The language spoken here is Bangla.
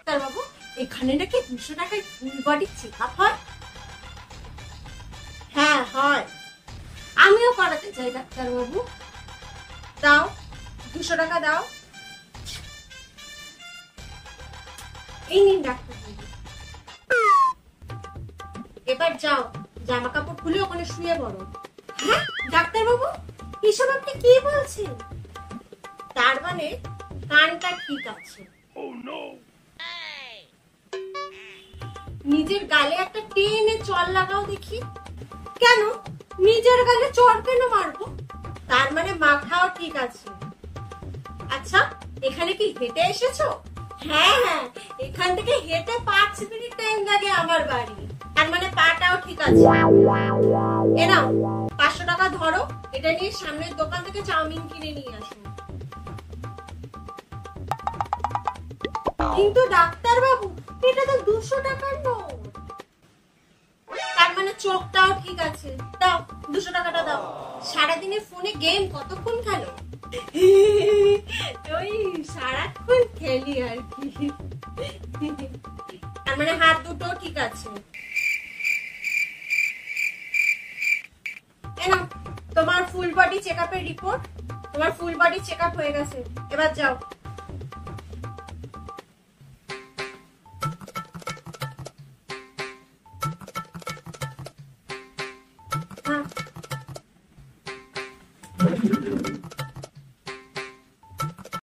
ডাক্তার বাবু, এখানে নাকি 200 টাকায় ফুল বডি চেকআপ হয়? হ্যাঁ হয়। আমিও করাতে চাই ডাক্তার বাবু। দাও 200 টাকা দাও। এই নিন ডাক্তার বাবু। এবার যাও, জামা কাপড় খুলে ওখানে শুয়ে পড়ো। হ্যাঁ ডাক্তার বাবু, এসব আপনি কি বলছেন? তার মানে কানটা ঠিক আছে। নিজের গালে একটা টেনে চড় লাগাও দেখি। কেন? নিজের গালে চড় কেন মারবো? তার মানে মাথাও ঠিক আছে। আচ্ছা, এখানে কি হেঁটে এসেছো? হ্যাঁ হ্যাঁ, এখান থেকে হেঁটে 5 মিনিট টাইম লাগে আমার বাড়ি। তার মানে পাটাও ঠিক আছে। এ নাও 500 টাকা ধরো, এটা নিয়ে সামনের দোকান থেকে চাউমিন কিনে নিয়ে আসো। কিন্তু ডাক্তার বাবু, এটা তো 200 টাকার নোট। তার মানে চোখটাও ঠিক আছে। দাও 200 টাকাটা দাও। সারাদিনে ফোনে গেম কতক্ষণ খেলো? ওই সারাক্ষণ খেলি আর কি। তার মানে হাত দুটো ঠিক আছে। এনাও তোমার ফুল বডি চেকআপের রিপোর্ট। তোমার ফুল বডি চেকআপ হয়ে গেছে, এবার যাও।